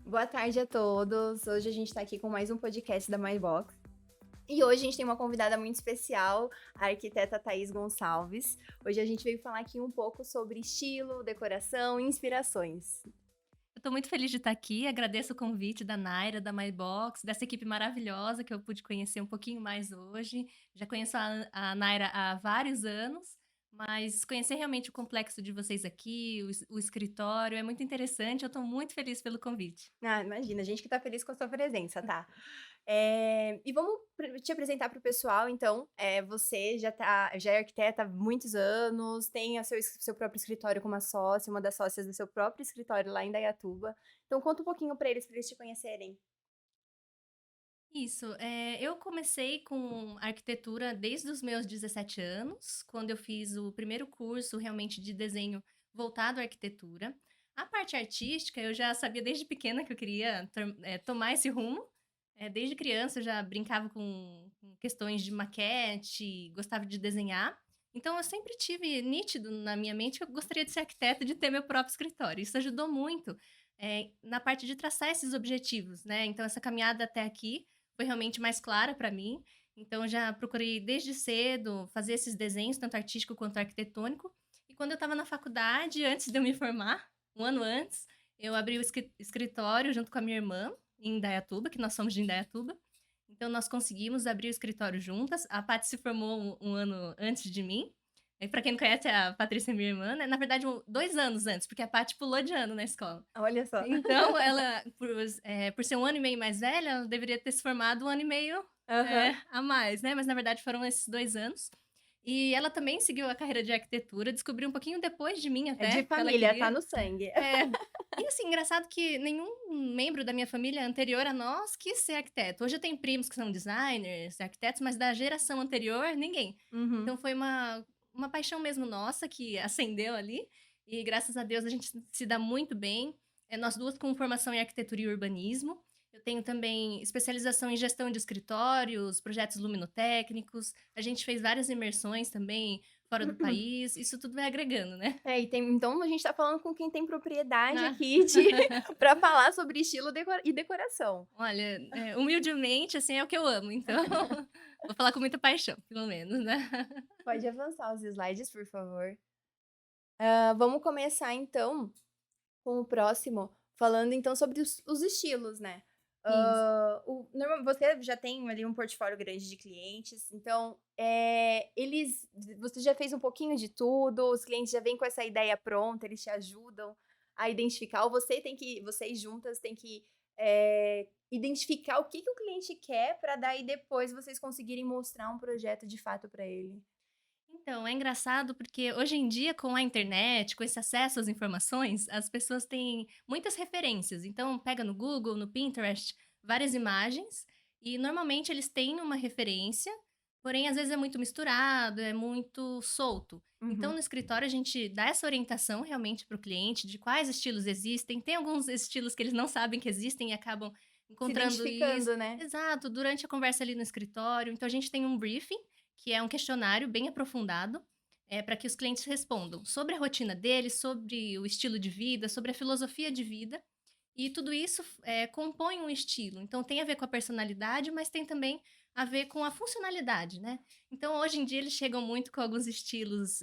Boa tarde a todos. Hoje a gente está aqui com mais um podcast da MyBox. E hoje a gente tem uma convidada muito especial, a arquiteta Thaís Gonçalves. Hoje a gente veio falar aqui um pouco sobre estilo, decoração e inspirações. Eu tô muito feliz de estar aqui, agradeço o convite da Naira, da MyBox, dessa equipe maravilhosa que eu pude conhecer um pouquinho mais hoje. Já conheço a Naira há vários anos, mas conhecer realmente o complexo de vocês aqui, o escritório, é muito interessante, eu tô muito feliz pelo convite. Ah, imagina, a gente que tá feliz com a sua presença, tá? E vamos te apresentar para o pessoal, então. Você já é arquiteta há muitos anos, tem seu próprio escritório como sócia, uma das sócias do seu próprio escritório lá em Indaiatuba. Então conta um pouquinho para eles te conhecerem. Isso, eu comecei com arquitetura desde os meus 17 anos, quando eu fiz o primeiro curso realmente de desenho voltado à arquitetura. A parte artística, eu já sabia desde pequena que eu queria tomar esse rumo. Desde criança eu já brincava com questões de maquete, gostava de desenhar. Então eu sempre tive nítido na minha mente que eu gostaria de ser arquiteta, de ter meu próprio escritório. Isso ajudou muito, na parte de traçar esses objetivos, né? Então essa caminhada até aqui foi realmente mais clara para mim. Então, eu já procurei desde cedo fazer esses desenhos, tanto artístico quanto arquitetônico. E quando eu estava na faculdade, antes de eu me formar, um ano antes, eu abri o escritório junto com a minha irmã, em Indaiatuba, que nós somos de Indaiatuba. Então, nós conseguimos abrir o escritório juntas. A Paty se formou um ano antes de mim. E para quem não conhece, a Patrícia é minha irmã, né? Na verdade, 2 anos antes, porque a Paty pulou de ano na escola. Olha só. Então, ela, por ser um ano e meio mais velha, ela deveria ter se formado um ano e meio Aham. a mais, né? Mas, na verdade, foram esses 2 anos. E ela também seguiu a carreira de arquitetura, descobriu um pouquinho depois de mim É de até, que ela família, tá queria. no sangue. É. E, assim, engraçado que nenhum membro da minha família anterior a nós quis ser arquiteto. Hoje eu tenho primos que são designers, arquitetos, mas da geração anterior, ninguém. Uhum. Então, foi uma paixão mesmo nossa que acendeu ali. E, graças a Deus, a gente se dá muito bem. Nós duas com formação em arquitetura e urbanismo. Eu tenho também especialização em gestão de escritórios, projetos luminotécnicos. A gente fez várias imersões também fora do país. Isso tudo vai agregando, né? Então a gente tá falando com quem tem propriedade Ah. aqui para falar sobre estilo e decoração. Olha, humildemente, assim, é o que eu amo, então vou falar com muita paixão, pelo menos, né. Pode avançar os slides, por favor. Vamos começar então com o próximo, falando então sobre os estilos, né. Isso. Você já tem ali um portfólio grande de clientes, então, você já fez um pouquinho de tudo, os clientes já vêm com essa ideia pronta, eles te ajudam a identificar, ou vocês juntas têm que, identificar o que que o cliente quer para daí depois vocês conseguirem mostrar um projeto de fato para ele? Então, é engraçado porque hoje em dia, com a internet, com esse acesso às informações, as pessoas têm muitas referências. Então, pega no Google, no Pinterest, várias imagens, e normalmente eles têm uma referência, porém, às vezes é muito misturado, é muito solto. Então, Uhum. no escritório, a gente dá essa orientação realmente para o cliente de quais estilos existem. Tem alguns estilos que eles não sabem que existem e acabam Se encontrando isso. identificando, né? Exato, durante a conversa ali no escritório. Então, a gente tem um briefing que é um questionário bem aprofundado, para que os clientes respondam sobre a rotina deles, sobre o estilo de vida, sobre a filosofia de vida. E tudo isso compõe um estilo. Então, tem a ver com a personalidade, mas tem também a ver com a funcionalidade, né? Então, hoje em dia, eles chegam muito com alguns estilos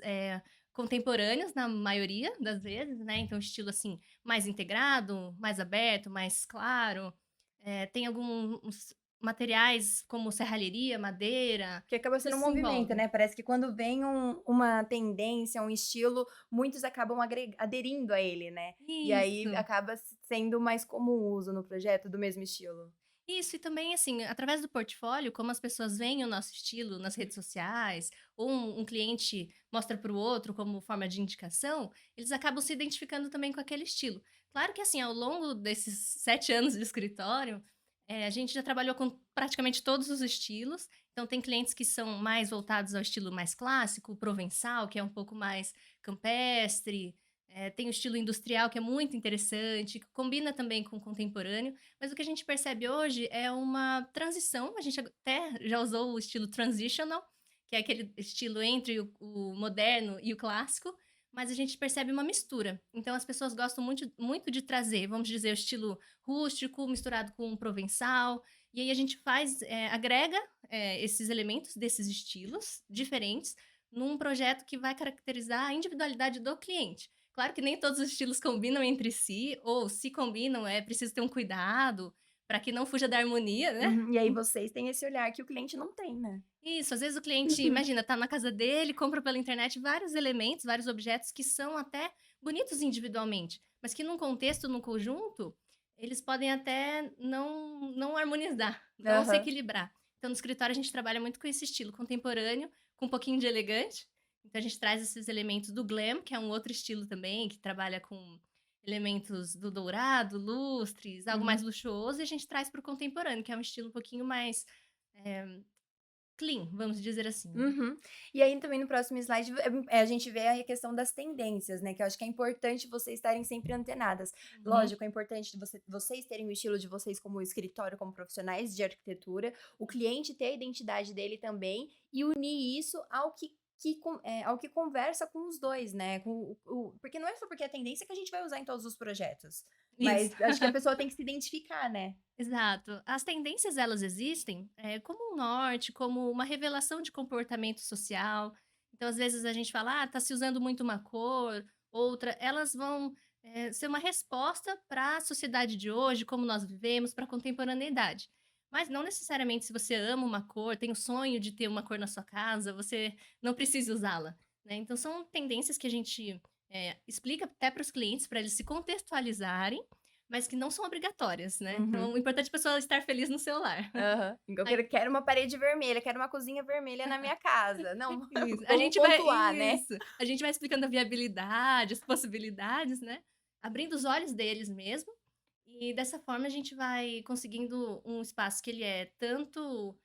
contemporâneos, na maioria das vezes, né? Então, estilo assim, mais integrado, mais aberto, mais claro. Tem alguns materiais como serralheria, madeira, Que acaba tudo sendo um se movimento, envolve. né, parece que quando vem uma tendência, um estilo, muitos acabam aderindo a ele, né, e aí Isso. acaba sendo mais comum o uso no projeto do mesmo estilo. Isso, e também, assim, através do portfólio, como as pessoas veem o nosso estilo nas redes sociais, ou um cliente mostra para o outro como forma de indicação, eles acabam se identificando também com aquele estilo. Claro que, assim, ao longo desses 7 anos de escritório, a gente já trabalhou com praticamente todos os estilos. Então, tem clientes que são mais voltados ao estilo mais clássico, provençal, que é um pouco mais campestre. Tem o estilo industrial, que é muito interessante, que combina também com o contemporâneo. Mas o que a gente percebe hoje é uma transição, a gente até já usou o estilo transitional, que é aquele estilo entre o moderno e o clássico, mas a gente percebe uma mistura. Então as pessoas gostam muito de trazer, vamos dizer, o estilo rústico misturado com o provençal, e aí a gente agrega, esses elementos desses estilos diferentes num projeto que vai caracterizar a individualidade do cliente. Claro que nem todos os estilos combinam entre si, ou se combinam, é preciso ter um cuidado para que não fuja da harmonia, né. Uhum. E aí vocês têm esse olhar que o cliente não tem, né. Isso, às vezes o cliente, imagina, tá na casa dele, compra pela internet vários elementos, vários objetos que são até bonitos individualmente, mas que num contexto, num conjunto, eles podem até não harmonizar, não se Aham. equilibrar. Então no escritório a gente trabalha muito com esse estilo contemporâneo, com um pouquinho de elegante, então a gente traz esses elementos do glam, que é um outro estilo também, que trabalha com elementos do dourado, lustres, algo mais Uhum. luxuoso, e a gente traz para o contemporâneo, que é um estilo um pouquinho mais, eh, clean, vamos dizer assim, né. Uhum. E aí também no próximo slide, a gente vê a questão das tendências, né, que eu acho que é importante vocês estarem sempre antenadas. Uhum. Lógico, é importante vocês terem o estilo de vocês como escritório, como profissionais de arquitetura, o cliente ter a identidade dele também, e unir isso ao que conversa com os 2, né, com porque não é só porque é tendência que a gente vai usar em todos os projetos, Isso. mas acho que a pessoa tem que se identificar, né. Exato. As tendências elas existem, como um norte, como uma revelação de comportamento social. Então, às vezes, a gente fala: "Ah, tá se usando muito uma cor, outra", elas vão, ser uma resposta para a sociedade de hoje, como nós vivemos, para a contemporaneidade. Mas não necessariamente se você ama uma cor, tem o sonho de ter uma cor na sua casa, você não precisa usá-la, né. Então são tendências que a gente, explica até para os clientes, para eles se contextualizarem, mas que não são obrigatórias, né. Então Uhum. o importante é a pessoa estar feliz no seu lar. Aham. Eu Aí quero uma parede vermelha, quero uma cozinha vermelha na minha casa. Não, isso, vamos pontuar, né. a gente vai explicando a viabilidade, as possibilidades, né, abrindo os olhos deles mesmo, e dessa forma a gente vai conseguindo um espaço que ele é tanto,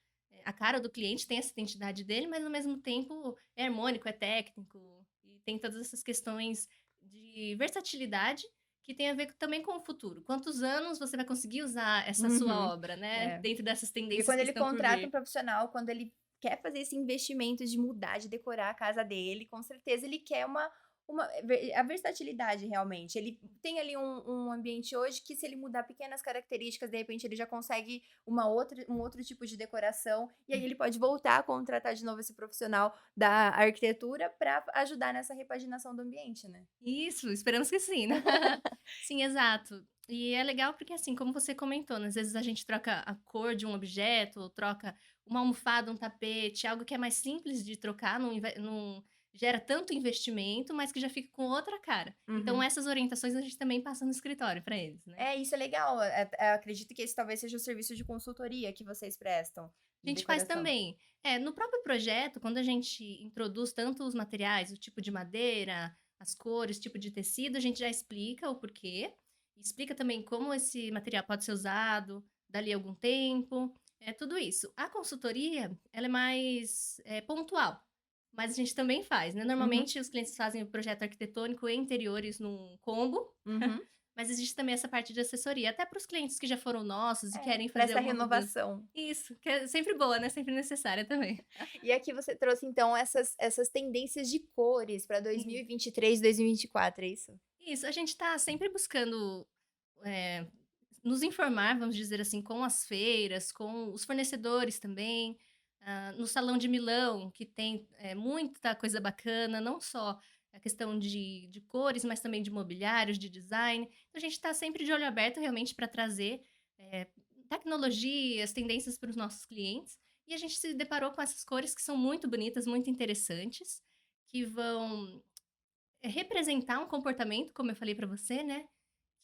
a cara do cliente, tem essa identidade dele, mas ao mesmo tempo é harmônico, é técnico, e tem todas essas questões de versatilidade, que tem a ver também com o futuro. Quantos anos você vai conseguir usar essa sua Uhum. obra, né, É. dentro dessas Porque tendências quando que ele estão por contrata um vir. profissional, quando ele quer fazer esse investimento de mudar, de decorar a casa dele, com certeza ele quer a versatilidade realmente. Ele tem ali um ambiente hoje que, se ele mudar pequenas características, de repente ele já consegue um outro tipo de decoração, e aí ele pode voltar a contratar de novo esse profissional da arquitetura para ajudar nessa repaginação do ambiente, né. Isso, esperamos que sim, né. Sim, exato. E é legal porque, assim, como você comentou, né, às vezes a gente troca a cor de um objeto, ou troca uma almofada, um tapete, algo que é mais simples de trocar, não gera tanto investimento, mas que já fica com outra cara. Então Uhum. essas orientações a gente também passa no escritório para eles, né. É, isso é legal. Acredito que esse talvez seja o serviço de consultoria que vocês prestam, A de gente faz decoração. também. No próprio projeto, quando a gente introduz tanto os materiais, o tipo de madeira, as cores, tipo de tecido, a gente já explica o porquê, explica também como esse material pode ser usado dali a algum tempo, é tudo isso. A consultoria, ela é mais, pontual, mas a gente também faz, né. Uhum, Normalmente os clientes fazem o projeto arquitetônico e interiores num combo, uhum. mas existe também essa parte de assessoria, até para os clientes que já foram nossos e É, querem pra fazer essa alguma mudança. renovação. Isso, que é sempre boa, né, sempre necessária também. E aqui você trouxe então essas tendências de cores para Isso. 2023, 2024, é isso? Isso, a gente tá sempre buscando, eh, nos informar, vamos dizer assim, com as feiras, com os fornecedores também, no Salão de Milão, que tem, muita coisa bacana, não só a questão de cores, mas também de mobiliários, de design. Então a gente está sempre de olho aberto realmente para trazer, eh, tecnologias, tendências para os nossos clientes, e a gente se deparou com essas cores que são muito bonitas, muito interessantes, que vão representar um comportamento, como eu falei para você, né,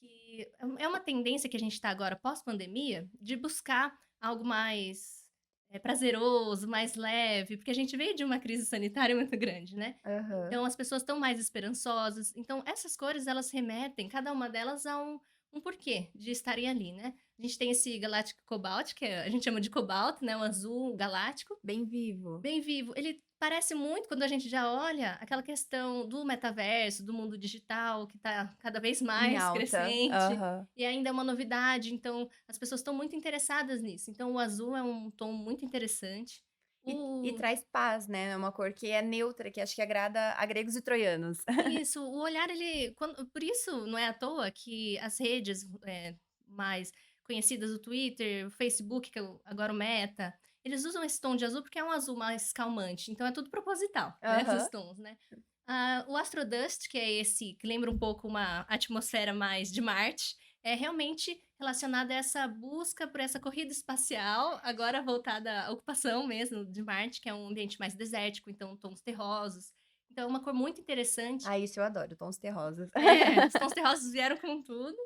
que é uma tendência que a gente está agora pós-pandemia, de buscar algo mais, prazeroso, mais leve, porque a gente veio de uma crise sanitária muito grande, né. Aham. Então as pessoas estão mais esperançosas, então essas cores elas remetem, cada uma delas a um porquê de estarem ali, né. A gente tem esse Galactic Cobalt, que a gente chama de cobalto, né, um azul galáctico, Bem vivo. bem vivo. Ele parece muito, quando a gente já olha, aquela questão do metaverso, do mundo digital, que está cada vez Em mais alta. crescente, Aham. e ainda é uma novidade, então as pessoas estão muito interessadas nisso. Então o azul é um tom muito interessante. E O traz paz, né, é uma cor que é neutra, que acho que agrada a gregos e troianos. Isso, o olhar ele por isso não é à toa que as redes, mais conhecidas, o Twitter, o Facebook, que é agora o Meta, eles usam esse tom de azul, porque é um azul mais calmante, então é tudo proposital, né, esses Aham. tons, né. O Astrodust, que é esse que lembra um pouco uma atmosfera mais de Marte, é realmente relacionada a essa busca por essa corrida espacial, agora voltada à ocupação mesmo de Marte, que é um ambiente mais desértico, então tons terrosos. Então é uma cor muito interessante. Ah, isso eu adoro, tons terrosos. É, os tons terrosos vieram com tudo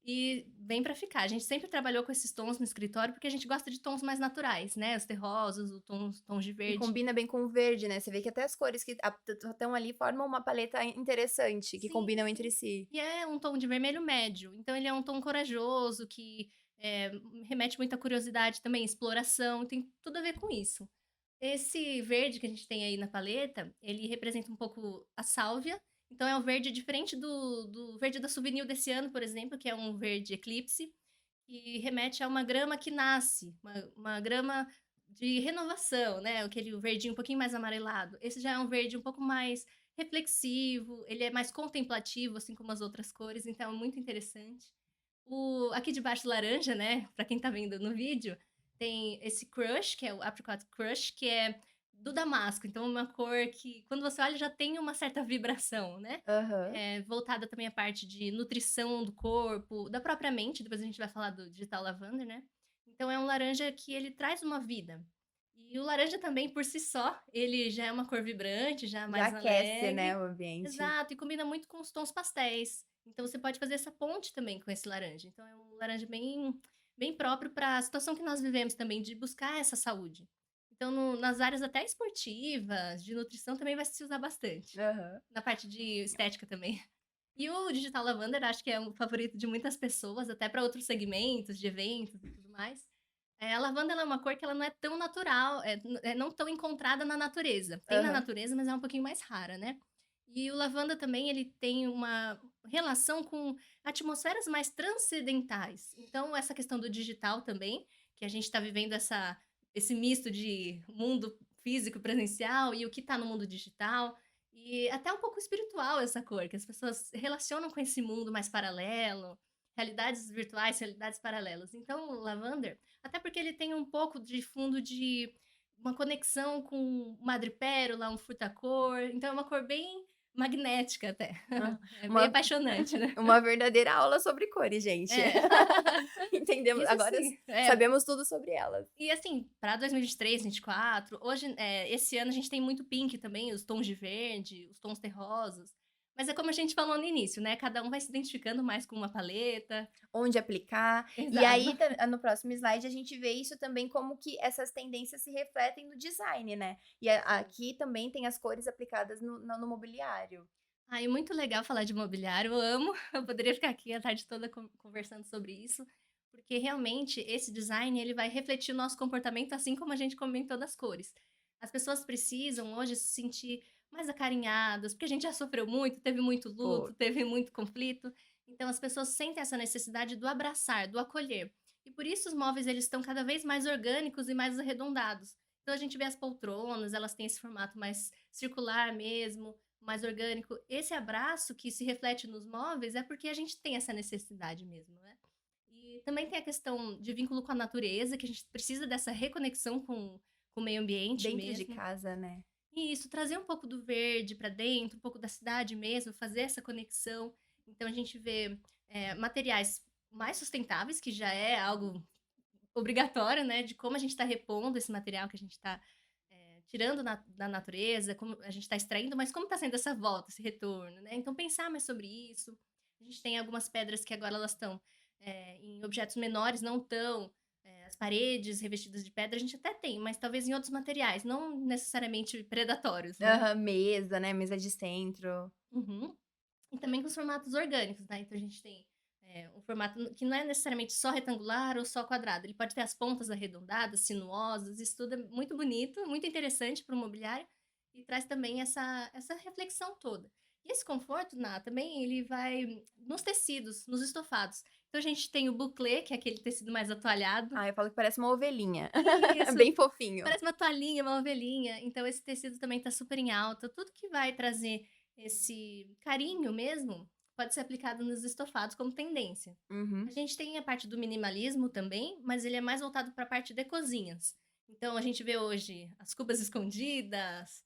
e vem pra ficar. A gente sempre trabalhou com esses tons no escritório, porque a gente gosta de tons mais naturais, né, os terrosos, o tons de E verde. combina bem com o verde, né, você vê que até as cores que estão ali formam uma paleta interessante, que Sim, combinam entre sim. si. E é um tom de vermelho médio, então ele é um tom corajoso que, eh, remete muita curiosidade também, exploração, tem tudo a ver com isso. Esse verde que a gente tem aí na paleta, ele representa um pouco a sálvia, então é um verde diferente do verde da Souvenir desse ano, por exemplo, que é um verde eclipse, que remete a uma grama que nasce, uma grama de renovação, né, aquele verdinho um pouquinho mais amarelado. Esse já é um verde um pouco mais reflexivo, ele é mais contemplativo, assim como as outras cores, então é muito interessante. Aqui de baixo laranja, né, pra quem tá vendo no vídeo, tem esse crush, que é o Apricot Crush, que é do damasco, então é uma cor que quando você olha já tem uma certa vibração, né. Aham. Voltada também à parte de nutrição do corpo, da própria mente, depois a gente vai falar do Digital Lavender, né. Então é um laranja que ele traz uma vida. E o laranja também por si só, ele já é uma cor vibrante, já Já mais aquece, né, alegre. o ambiente. Exato, e combina muito com os tons pastéis. Então você pode fazer essa ponte também com esse laranja. Então é um laranja bem próprio para a situação que nós vivemos também, de buscar essa saúde. Então nas áreas até esportivas, de nutrição também vai se usar bastante. Aham. Na parte de estética também. E o Digital Lavender acho que é um favorito de muitas pessoas, até para outros segmentos de eventos e tudo mais. A lavanda ela é uma cor que ela não é tão natural, é não tão encontrada na natureza. Tem na Aham. natureza, mas é um pouquinho mais rara, né. E o lavanda também ele tem uma relação com atmosferas mais transcendentais. Então essa questão do digital também, que a gente está vivendo esse misto de mundo físico presencial e o que está no mundo digital, e até um pouco espiritual essa cor, que as pessoas relacionam com esse mundo mais paralelo, realidades virtuais, realidades paralelas. Então o lavender, até porque ele tem um pouco de fundo de uma conexão com madrepérola, um furtacor, então é uma cor bem magnética até. Hã. É bem Uma apaixonante, né. uma verdadeira aula sobre cores, gente. É. Entendemos Isso agora sim. É. sabemos tudo sobre elas. E assim, para 2023, 2024, hoje, esse ano a gente tem muito pink também, os tons de verde, os tons terrosos. Mas é como a gente falou no início, né, cada um vai se identificando mais com uma paleta. Onde aplicar. E Exato. aí no próximo slide a gente vê isso também como que essas tendências se refletem no design, né. E aqui também tem as cores aplicadas no mobiliário. Ai, muito legal falar de mobiliário, eu amo. Eu poderia ficar aqui a tarde toda conversando sobre isso, porque realmente esse design ele vai refletir o nosso comportamento, assim como a gente comentou das cores. As pessoas precisam hoje se sentir mais acarinhadas, porque a gente já sofreu muito, teve muito Pô, luto, teve muito conflito, então as pessoas sentem essa necessidade do abraçar, do acolher. E por isso os móveis eles estão cada vez mais orgânicos e mais arredondados. Então a gente vê as poltronas, elas têm esse formato mais circular mesmo, mais orgânico. Esse abraço que se reflete nos móveis é porque a gente tem essa necessidade mesmo, né. E também tem a questão de vínculo com a natureza, que a gente precisa dessa reconexão com o meio ambiente dentro de mesmo. casa, né. E isso, trazer um pouco do verde para dentro, um pouco da cidade mesmo, fazer essa conexão. Então a gente vê, materiais mais sustentáveis, que já é algo obrigatório, né, de como a gente está repondo esse material que a gente está tirando da natureza, como a gente está extraindo, mas como está sendo essa volta, esse retorno, né? Então pensar mais sobre isso. A gente tem algumas pedras que agora elas estão em objetos menores, não tão as paredes revestidas de pedra, a gente até tem, mas talvez em outros materiais, não necessariamente predatórios, né? Aham, mesa, né, mesa de centro. Uhum. E também com os formatos orgânicos, né, então a gente tem, um formato que não é necessariamente só retangular ou só quadrado, ele pode ter as pontas arredondadas, sinuosas, isso tudo é muito bonito, muito interessante para o mobiliário, e traz também essa reflexão toda. E esse conforto, também ele vai nos tecidos, nos estofados. Então a gente tem o bouclé, que é aquele tecido mais atualhado. Ah, eu falo que parece uma ovelhinha. Isso, Bem fofinho. parece uma toalhinha, uma ovelhinha, então esse tecido também tá super em alta. Tudo que vai trazer esse carinho mesmo, pode ser aplicado nos estofados como tendência. A Uhum. gente tem a parte do minimalismo também, mas ele é mais voltado para a parte de cozinhas. Então a gente vê hoje as cubas escondidas,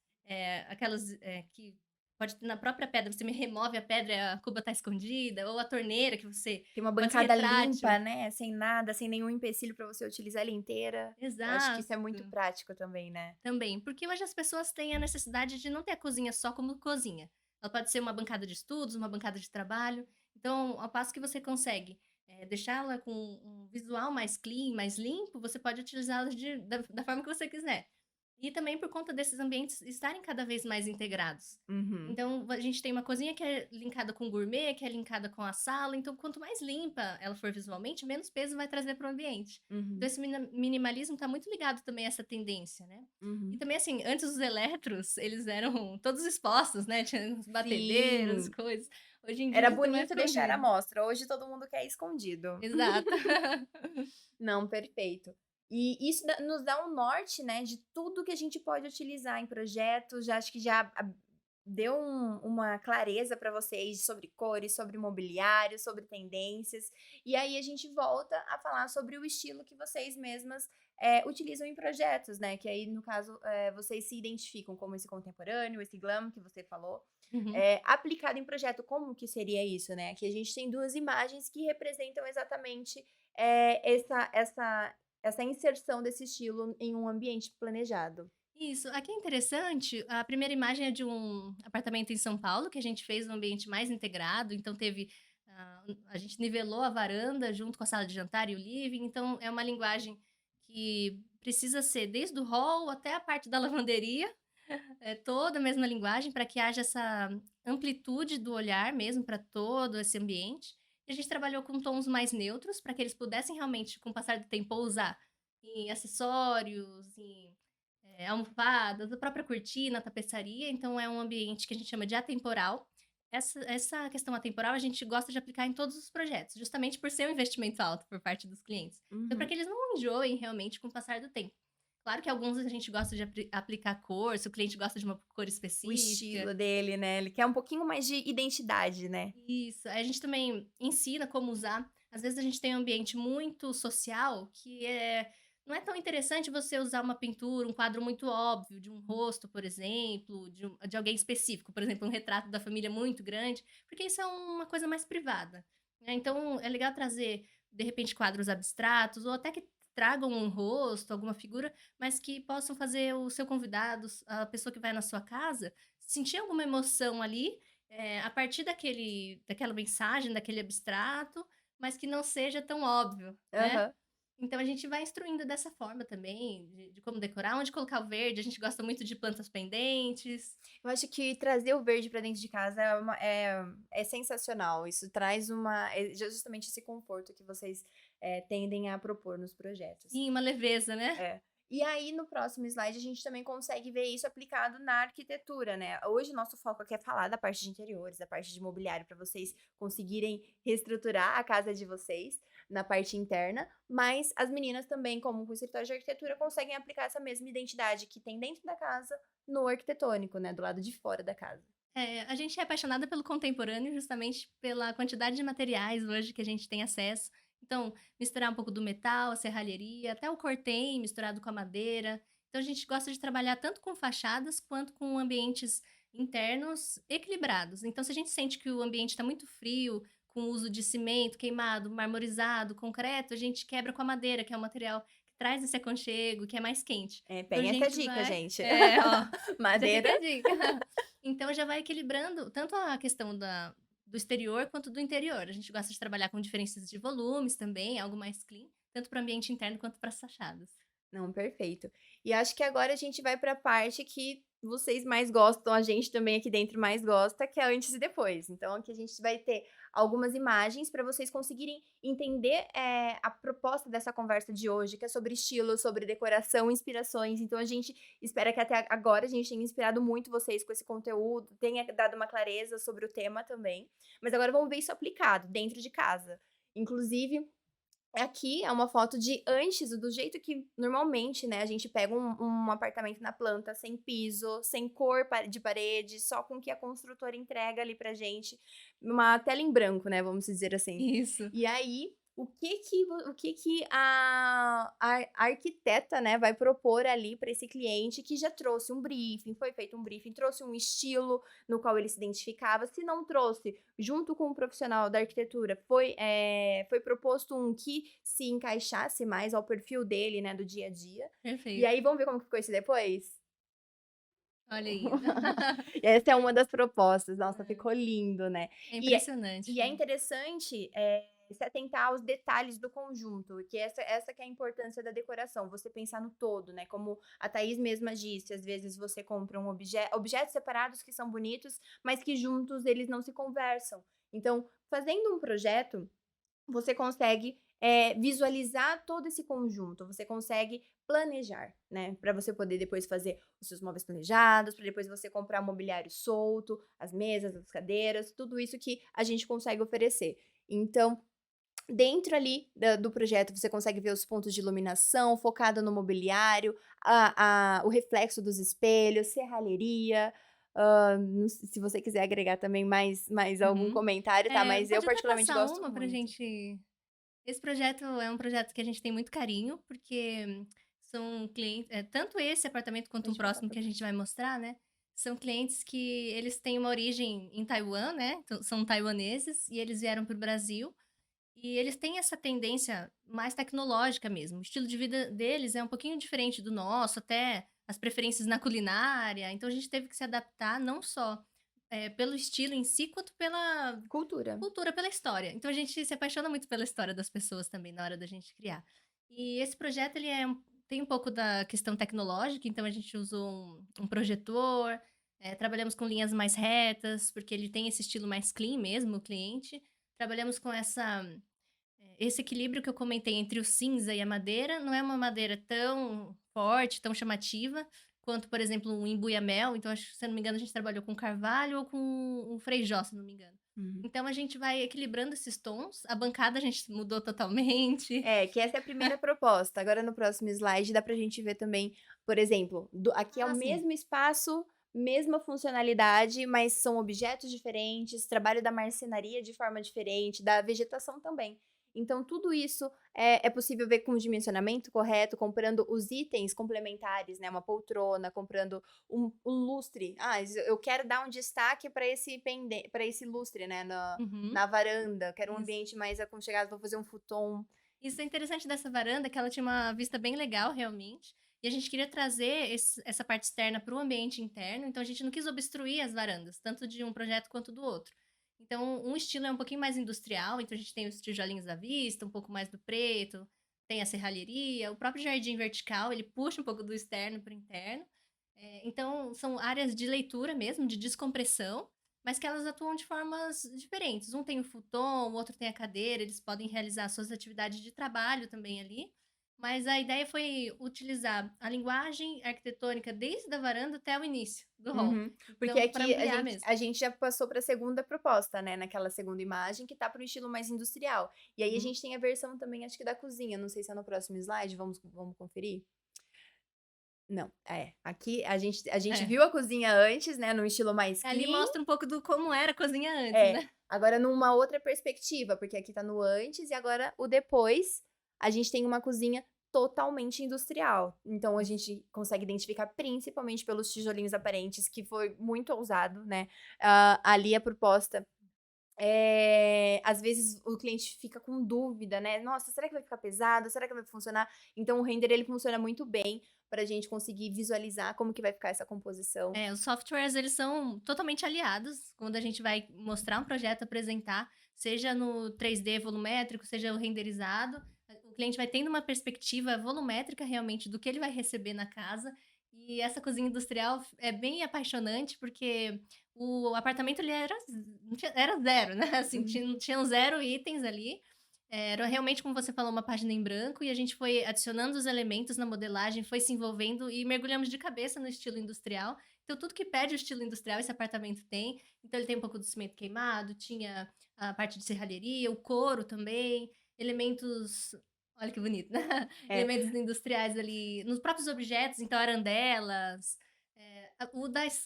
aquelas, que pode ter na própria pedra, você me remove a pedra e a cuba tá escondida, ou a torneira que você Tem uma pode ser bancada limpa, retrátil. né, sem nada, sem nenhum empecilho pra você utilizar ela inteira. Eu acho que isso é muito Exato. prático também, né. Também, porque hoje as pessoas têm a necessidade de não ter a cozinha só como cozinha. Ela pode ser uma bancada de estudos, uma bancada de trabalho. Então, ao passo que você consegue, deixá-la com um visual mais clean, mais limpo, você pode utilizá-la da forma que você quiser. E também por conta desses ambientes estarem cada vez mais integrados. Uhum, Então, a gente tem uma cozinha que é linkada com gourmet, que é linkada com a sala. Então, quanto mais limpa ela for visualmente, menos peso vai trazer para o ambiente. Então uhum, esse minimalismo está muito ligado também a essa tendência, né. E uhum. também, assim, antes os eletros, eles eram todos expostos, né, tinha os batedeiros, Sim, coisas. Hoje em era dia isso é mais bonito deixar à escondido. mostra, hoje todo mundo quer escondido. Exato. Não, perfeito. E isso nos dá um norte, né, de tudo que a gente pode utilizar em projetos, já acho que já deu uma clareza para vocês sobre cores, sobre mobiliário, sobre tendências, e aí a gente volta a falar sobre o estilo que vocês mesmas, utilizam em projetos, né, que aí no caso, vocês se identificam como esse contemporâneo, esse glam que você falou, Uhum. aplicado em projeto, como que seria isso, né? Aqui a gente tem 2 imagens que representam exatamente, essa inserção desse estilo em um ambiente planejado. Isso. Aqui é interessante, a primeira imagem é de um apartamento em São Paulo, que a gente fez um ambiente mais integrado, então teve, a gente nivelou a varanda junto com a sala de jantar e o living, então é uma linguagem que precisa ser desde o hall até a parte da lavanderia, é toda a mesma linguagem para que haja essa amplitude do olhar mesmo para todo esse ambiente. E a gente trabalhou com tons mais neutros para que eles pudessem realmente, com o passar do tempo, usar em acessórios, em almofadas, a própria cortina, a tapeçaria. Então é um ambiente que a gente chama de atemporal. Essa questão atemporal a gente gosta de aplicar em todos os projetos, justamente por ser um investimento alto por parte dos clientes. Então, para Uhum. que eles não enjoem realmente com o passar do tempo. Claro que alguns a gente gosta de aplicar cor, se o cliente gosta de uma cor O específica. estilo dele, né, ele quer um pouquinho mais de identidade, né. Isso. Aí a gente também ensina como usar. Às vezes a gente tem um ambiente muito social que não é tão interessante você usar uma pintura, um quadro muito óbvio de um rosto, por exemplo, de alguém específico, por exemplo, um retrato da família muito grande, porque isso é uma coisa mais privada, né. Então é legal trazer, de repente, quadros abstratos ou até que tragam um rosto, alguma figura, mas que possam fazer o seu convidado, a pessoa que vai na sua casa, sentir alguma emoção ali a partir daquela mensagem, daquele abstrato, mas que não seja tão óbvio, né. Aham. Então a gente vai instruindo dessa forma também, de como decorar, onde colocar o verde, a gente gosta muito de plantas pendentes. Eu acho que trazer o verde pra dentro de casa é sensacional, isso traz justamente esse conforto que vocês, tendem a propor nos projetos. Sim, uma leveza, né. É. E aí, no próximo slide, a gente também consegue ver isso aplicado na arquitetura, né. Hoje o nosso foco aqui é falar da parte de interiores, da parte de mobiliário, para vocês conseguirem reestruturar a casa de vocês na parte interna, mas as meninas também, como com o escritório de arquitetura, conseguem aplicar essa mesma identidade que tem dentro da casa no arquitetônico, né, do lado de fora da casa. A gente é apaixonada pelo contemporâneo, justamente pela quantidade de materiais hoje que a gente tem acesso. Então, misturar um pouco do metal, a serralheria, até o cortem misturado com a madeira. Então, a gente gosta de trabalhar tanto com fachadas quanto com ambientes internos equilibrados. Então, se a gente sente que o ambiente está muito frio, com o uso de cimento, queimado, marmorizado, concreto, a gente quebra com a madeira, que é um material que traz esse aconchego, que é mais quente. Então a Peguem essa gente dica, vai gente. ó, já fica Madeira. a dica. Então já vai equilibrando tanto a questão do exterior quanto do interior. A gente gosta de trabalhar com diferenças de volumes também, algo mais clean, tanto para o ambiente interno quanto para as fachadas. Não, perfeito. E acho que agora a gente vai para a parte que vocês mais gostam, a gente também aqui dentro mais gosta, que é antes e depois. Então, aqui a gente vai ter algumas imagens para vocês conseguirem entender a proposta dessa conversa de hoje, que é sobre estilo, sobre decoração, inspirações. Então, a gente espera que até agora a gente tenha inspirado muito vocês com esse conteúdo, tenha dado uma clareza sobre o tema também. Mas agora vamos ver isso aplicado dentro de casa. Inclusive, aqui é uma foto de antes, do jeito que normalmente, né, a gente pega um apartamento na planta, sem piso, sem cor de parede, só com o que a construtora entrega ali pra gente, uma tela em branco, né, vamos dizer assim. Isso. E aí, o que que a arquiteta, né, vai propor ali para esse cliente que já trouxe um briefing, foi feito um briefing, trouxe um estilo no qual ele se identificava. Se não trouxe, junto com o profissional da arquitetura, foi proposto um que se encaixasse mais ao perfil dele, né, do dia a dia. E Perfeito. aí, vamos ver como que ficou esse depois? Olha aí. Essa é uma das propostas. Nossa, É, ficou lindo, né. é E é impressionante. e é interessante, se atentar aos detalhes do conjunto, que essa que é a importância da decoração, você pensar no todo, né, como a Thaís mesma disse, às vezes você compra objetos separados que são bonitos, mas que juntos eles não se conversam. Então, fazendo um projeto, você consegue, visualizar todo esse conjunto, você consegue planejar, né, para você poder depois fazer os seus móveis planejados, para depois você comprar mobiliário solto, as mesas, as cadeiras, tudo isso que a gente consegue oferecer. Então, dentro ali do projeto, você consegue ver os pontos de iluminação, focada no mobiliário, o reflexo dos espelhos, serralheria, não se você quiser agregar também mais algum Uhum. comentário, tá, mas eu Pode até particularmente passar gosto uma pra muito. gente. Esse projeto é um projeto que a gente tem muito carinho, porque são clientes, tanto esse apartamento quanto um Pode passar próximo pra que a gente frente. vai mostrar, né? São clientes que eles têm uma origem em Taiwan, né? Então, são taiwaneses e eles vieram para o Brasil. E eles têm essa tendência mais tecnológica mesmo. O estilo de vida deles é um pouquinho diferente do nosso, até as preferências na culinária. Então a gente teve que se adaptar não só pelo estilo em si, quanto pela Cultura. cultura, pela história. Então a gente se apaixona muito pela história das pessoas também na hora da gente criar. E esse projeto ele tem um pouco da questão tecnológica, então a gente usou um projetor, trabalhamos com linhas mais retas, porque ele tem esse estilo mais clean mesmo, o cliente. Trabalhamos com esse equilíbrio que eu comentei entre o cinza e a madeira, não é uma madeira tão forte, tão chamativa, quanto, por exemplo, um embuia-mel. Então, acho que, se eu não me engano, a gente trabalhou com carvalho ou com um freijó, se não me engano. Uhum. Então, a gente vai equilibrando esses tons. A bancada a gente mudou totalmente. É, que essa é a primeira proposta. Agora no próximo slide dá pra gente ver também, por exemplo, aqui é o Ah, sim. mesmo espaço, mesma funcionalidade, mas são objetos diferentes, trabalho da marcenaria de forma diferente, da vegetação também. Então tudo isso é possível ver com o dimensionamento correto, comprando os itens complementares, né, uma poltrona, comprando um lustre. Ah, eu quero dar um destaque para esse lustre, né, na Uhum, na varanda, quero um isso. ambiente mais aconchegado, vou fazer um futon. Isso é interessante dessa varanda, que ela tinha uma vista bem legal, realmente. E a gente queria trazer essa parte externa para o ambiente interno, então a gente não quis obstruir as varandas, tanto de um projeto quanto do outro. Então, um estilo é um pouquinho mais industrial, então a gente tem os tijolinhos à vista, um pouco mais do preto, tem a serralheria, o próprio jardim vertical, ele puxa um pouco do externo para o interno. Então, são áreas de leitura mesmo, de descompressão, mas que elas atuam de formas diferentes. Um tem o futon, o outro tem a cadeira, eles podem realizar suas atividades de trabalho também ali. Mas a ideia foi utilizar a linguagem arquitetônica desde a varanda até o início do hall. Uhum. Porque Então, para aqui a ampliar gente mesmo. a gente já passou para a segunda proposta, né, naquela segunda imagem que tá para um estilo mais industrial. E aí a Uhum. gente tem a versão também acho que da cozinha, não sei se é no próximo slide, vamos conferir? Não, aqui a gente É. viu a cozinha antes, né, num estilo mais Ali clean, mostra um pouco do como era a cozinha antes, é, né? agora numa outra perspectiva, porque aqui tá no antes e agora o depois, a gente tem uma cozinha totalmente industrial. Então a Isso. gente consegue identificar principalmente pelos tijolinhos aparentes, que foi muito ousado, né, ali a proposta às vezes o cliente fica com dúvida, né? Nossa, será que vai ficar pesado? Será que vai funcionar? Então o render ele funciona muito bem para a gente conseguir visualizar como que vai ficar essa composição. Os softwares, eles são totalmente aliados quando a gente vai mostrar um projeto, apresentar, seja no 3D volumétrico, seja o renderizado. O cliente vai tendo uma perspectiva volumétrica realmente do que ele vai receber na casa. E essa cozinha industrial é bem apaixonante, porque o apartamento ele era zero, né? Assim, Uhum. tinham zero itens ali. Era realmente, como você falou, uma página em branco, e a gente foi adicionando os elementos na modelagem, foi se envolvendo e mergulhamos de cabeça no estilo industrial. Então, tudo que pede o estilo industrial, esse apartamento tem. Então, ele tem um pouco do cimento queimado, tinha a parte de serralheria, o couro também, elementos. Olha que bonito, né? É. Elementos industriais ali, nos próprios objetos, então, arandelas.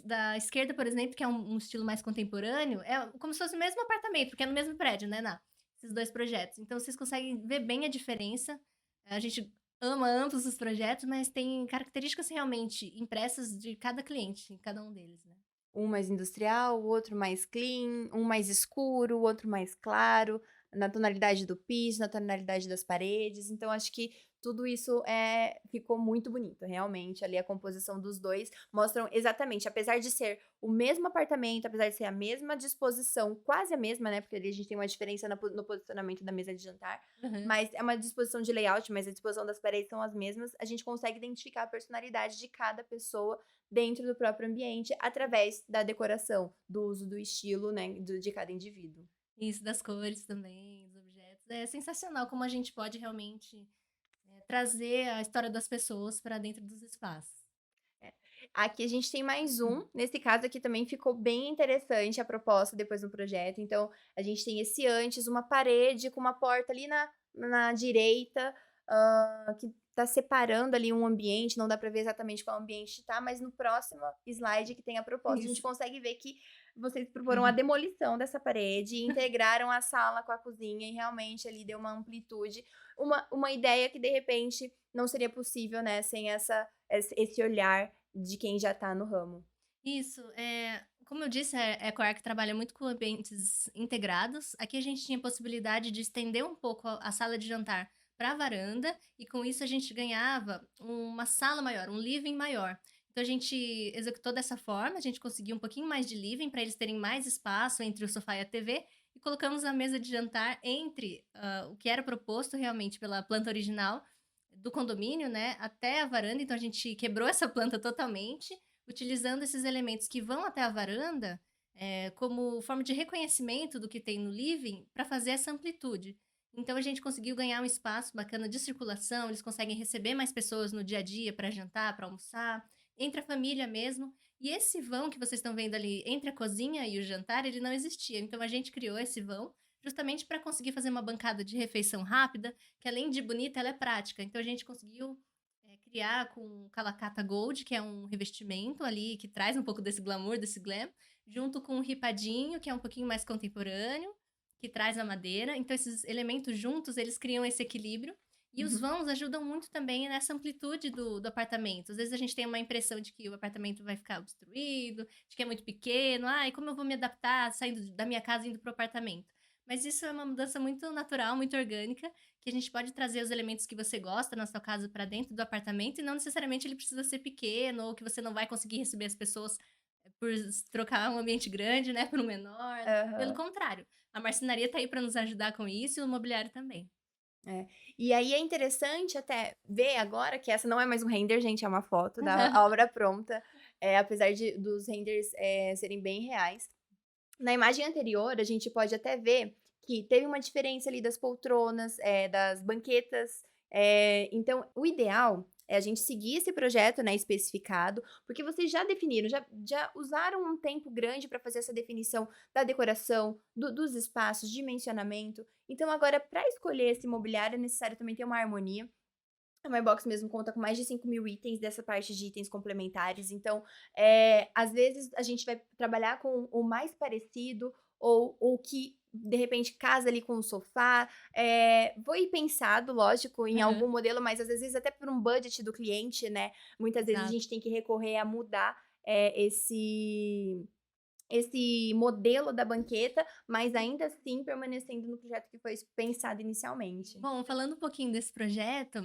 Da esquerda, por exemplo, que é um estilo mais contemporâneo, é como se fosse o mesmo apartamento, porque é no mesmo prédio, né, Ná? Esses dois projetos. Então, vocês conseguem ver bem a diferença. A gente ama ambos os projetos, mas tem características realmente impressas de cada cliente, em cada um deles, né? Um mais industrial, o outro mais clean, um mais escuro, o outro mais claro, na tonalidade do piso, na tonalidade das paredes. Então, acho que tudo isso ficou muito bonito, realmente. Ali a composição dos dois mostram exatamente, apesar de ser o mesmo apartamento, apesar de ser a mesma disposição, quase a mesma, né? Porque ali a gente tem uma diferença no posicionamento da mesa de jantar, Uhum. mas é uma disposição de layout, mas a disposição das paredes são as mesmas. A gente consegue identificar a personalidade de cada pessoa dentro do próprio ambiente, através da decoração, do uso do estilo, né, de cada indivíduo. Isso, das cores também, dos objetos. É sensacional como a gente pode realmente trazer a história das pessoas para dentro dos espaços. É. Aqui a gente tem mais Uhum. nesse caso aqui também ficou bem interessante a proposta depois do projeto, então a gente tem esse antes, uma parede com uma porta ali na direita, que tá separando ali um ambiente, não dá para ver exatamente qual ambiente tá, mas no próximo slide que tem a proposta, a gente Isso. consegue ver que vocês proporam a demolição dessa parede e integraram a sala com a cozinha e realmente ali deu uma amplitude, uma ideia que de repente não seria possível, né, sem esse olhar de quem já tá no ramo. Isso, como eu disse, a EcoArc trabalha muito com ambientes integrados. Aqui a gente tinha possibilidade de estender um pouco a sala de jantar para a varanda, e com isso a gente ganhava uma sala maior, um living maior. Então a gente executou dessa forma, a gente conseguiu um pouquinho mais de living para eles terem mais espaço entre o sofá e a TV, e colocamos a mesa de jantar entre o que era proposto realmente pela planta original do condomínio, né, até a varanda. Então a gente quebrou essa planta totalmente, utilizando esses elementos que vão até a varanda, como forma de reconhecimento do que tem no living, para fazer essa amplitude. Então a gente conseguiu ganhar um espaço bacana de circulação, eles conseguem receber mais pessoas no dia a dia para jantar, para almoçar, entre a família mesmo. E esse vão que vocês estão vendo ali entre a cozinha e o jantar, ele não existia. Então a gente criou esse vão justamente para conseguir fazer uma bancada de refeição rápida, que além de bonita, ela é prática. Então a gente conseguiu criar com Calacata Gold, que é um revestimento ali que traz um pouco desse glamour, desse glam, junto com o ripadinho, que é um pouquinho mais contemporâneo, que traz a madeira. Então esses elementos juntos, eles criam esse equilíbrio. E os Uhum. vãos ajudam muito também nessa amplitude do apartamento. Às vezes a gente tem uma impressão de que o apartamento vai ficar obstruído, de que é muito pequeno. E como eu vou me adaptar saindo da minha casa e indo para o apartamento? Mas isso é uma mudança muito natural, muito orgânica, que a gente pode trazer os elementos que você gosta na sua casa para dentro do apartamento, e não necessariamente ele precisa ser pequeno, ou que você não vai conseguir receber as pessoas por trocar um ambiente grande, né, por um menor. Pelo Aham. contrário, a marcenaria tá aí para nos ajudar com isso, e o mobiliário também. É. E aí é interessante até ver agora que essa não é mais um render, gente, é uma foto da obra pronta, apesar dos renders, serem bem reais. Na imagem anterior, a gente pode até ver que teve uma diferença ali das poltronas, das banquetas. Então, o ideal é a gente seguir esse projeto, né, especificado, porque vocês já definiram, já usaram um tempo grande para fazer essa definição da decoração, dos espaços, dimensionamento. Então, agora, para escolher esse mobiliário, é necessário também ter uma harmonia. A My mesmo conta com mais de 5.000 itens dessa parte de itens complementares, então, às vezes a gente vai trabalhar com o mais parecido ou o que, de repente, casa ali com o sofá. Foi pensado, lógico, em Aham, algum modelo, mas às vezes até por um budget do cliente, né, muitas vezes a exato. gente tem que recorrer a mudar, esse esse modelo da banqueta, mas ainda assim permanecendo no projeto que foi pensado inicialmente. Bom, falando um pouquinho desse projeto,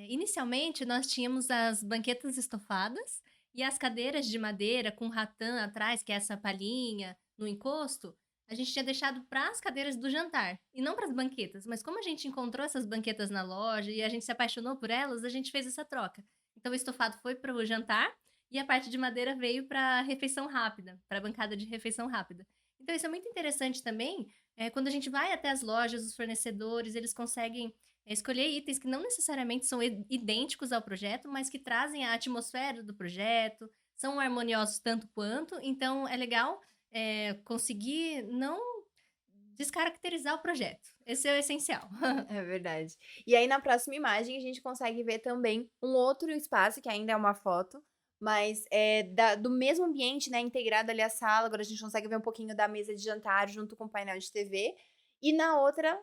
inicialmente nós tínhamos as banquetas estofadas e as cadeiras de madeira com ratã atrás, que é essa palhinha no encosto, a gente tinha deixado para as cadeiras do jantar e não para as banquetas. Mas como a gente encontrou essas banquetas na loja e a gente se apaixonou por elas, a gente fez essa troca. Então o estofado foi para o jantar e a parte de madeira veio para refeição rápida, para a bancada de refeição rápida. Então isso é muito interessante também, quando a gente vai até as lojas, os fornecedores, eles conseguem escolher itens que não necessariamente são idênticos ao projeto, mas que trazem a atmosfera do projeto, são harmoniosos tanto quanto. Então, é legal conseguir não descaracterizar o projeto. Esse é o essencial. É verdade. E aí na próxima imagem a gente consegue ver também um outro espaço, que ainda é uma foto, mas do mesmo ambiente, né, integrado ali à sala. Agora a gente consegue ver um pouquinho da mesa de jantar junto com o painel de TV. E na outra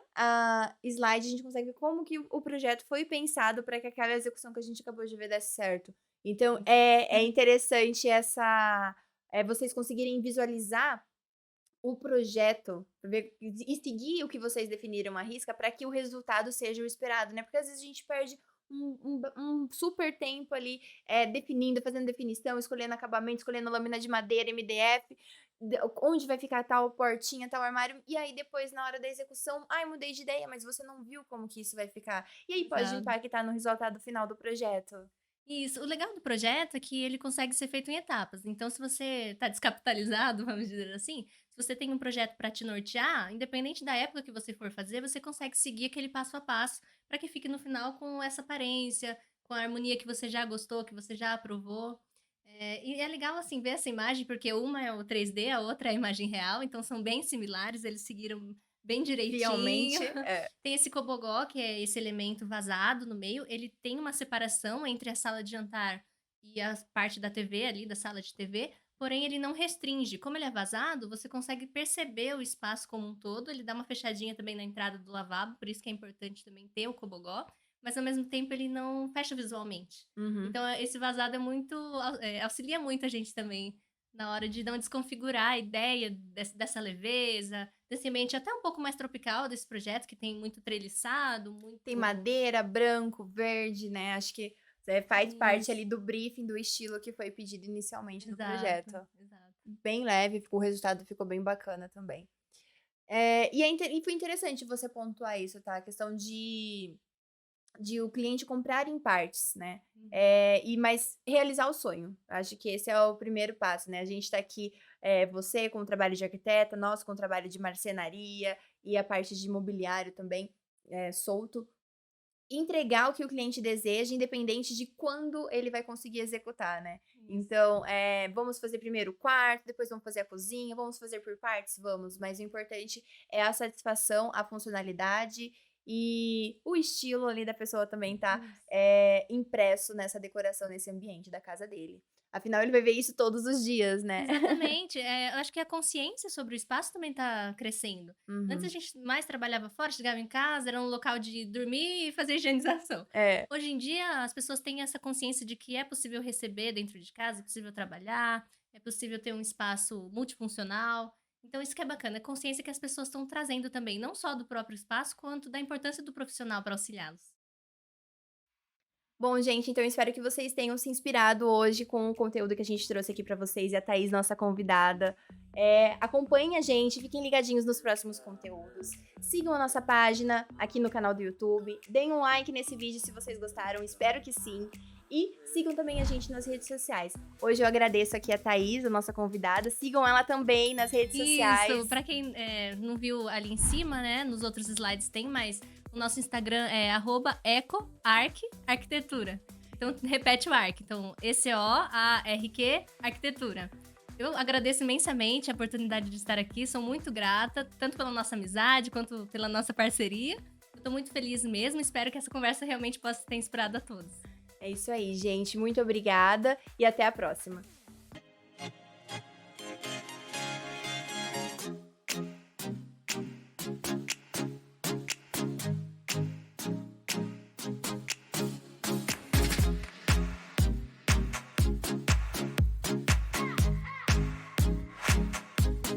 slide a gente consegue ver como que o projeto foi pensado para que aquela execução que a gente acabou de ver desse certo. Então é interessante vocês conseguirem visualizar o projeto, e seguir o que vocês definiram à risca para que o resultado seja o esperado, né? Porque às vezes a gente perde um super tempo ali definindo, fazendo definição, escolhendo acabamento, escolhendo lâmina de madeira, MDF, onde vai ficar tal portinha, tal armário, e aí depois na hora da execução, ai, mudei de ideia, mas você não viu como que isso vai ficar. E aí pode Exato. impactar no resultado final do projeto. Isso. O legal do projeto é que ele consegue ser feito em etapas. Então, se você está descapitalizado, vamos dizer assim, se você tem um projeto para te nortear, independente da época que você for fazer, você consegue seguir aquele passo a passo para que fique no final com essa aparência, com a harmonia que você já gostou, que você já aprovou. E é legal, assim, ver essa imagem, porque uma é o 3D, a outra é a imagem real, então são bem similares, eles seguiram bem direitinho. Realmente, Tem esse cobogó, que é esse elemento vazado no meio, ele tem uma separação entre a sala de jantar e a parte da TV ali, da sala de TV, porém ele não restringe. Como ele é vazado, você consegue perceber o espaço como um todo, ele dá uma fechadinha também na entrada do lavabo, por isso que é importante também ter o cobogó, mas ao mesmo tempo ele não fecha visualmente. uhum. Então esse vazado é muito auxilia muito a gente também na hora de não desconfigurar a ideia dessa leveza, desse ambiente até um pouco mais tropical desse projeto, que tem muito treliçado, Tem muito. madeira, branco, verde, né, acho que faz parte ali Isso. do briefing, do estilo que foi pedido inicialmente no Exato, projeto. exato. Bem leve, o resultado ficou bem bacana também. E foi interessante você pontuar isso, tá, a questão de o cliente comprar em partes, né, Uhum. mas realizar o sonho. Acho que esse é o primeiro passo, né, a gente tá aqui, você com o trabalho de arquiteta, nós com o trabalho de marcenaria e a parte de imobiliário também, solto. Entregar o que o cliente deseja, independente de quando ele vai conseguir executar, né. Isso. Então, vamos fazer primeiro o quarto, depois vamos fazer a cozinha, vamos fazer por partes? Vamos, mas o importante é a satisfação, a funcionalidade e o estilo ali da pessoa também tá, Isso. impresso nessa decoração, nesse ambiente da casa dele. Afinal, ele vai ver isso todos os dias, né. Exatamente. Eu acho que a consciência sobre o espaço também está crescendo. Antes a Uhum. gente mais trabalhava fora, chegava em casa, era um local de dormir e fazer higienização. É. Hoje em dia, as pessoas têm essa consciência de que é possível receber dentro de casa, é possível trabalhar, é possível ter um espaço multifuncional. Então isso que é bacana, é consciência que as pessoas estão trazendo também, não só do próprio espaço, quanto da importância do profissional para auxiliá-los. Bom, gente, então eu espero que vocês tenham se inspirado hoje com o conteúdo que a gente trouxe aqui pra vocês e a Thaís, nossa convidada. Acompanhem a gente, fiquem ligadinhos nos próximos conteúdos. Sigam a nossa página aqui no canal do YouTube. Deem um like nesse vídeo se vocês gostaram, espero que sim. E sigam também a gente nas redes sociais. Hoje eu agradeço aqui a Thaís, a nossa convidada. Sigam ela também nas redes sociais. Isso, para quem não viu ali em cima, né, nos outros slides tem, mas o nosso Instagram é @ecoarc-arquitetura. Então repete o arc, então ECOARQ arquitetura. Eu agradeço imensamente a oportunidade de estar aqui, sou muito grata, tanto pela nossa amizade quanto pela nossa parceria. Eu tô muito feliz mesmo, espero que essa conversa realmente possa ter inspirado a todos. É isso aí, gente. Muito obrigada e até a próxima.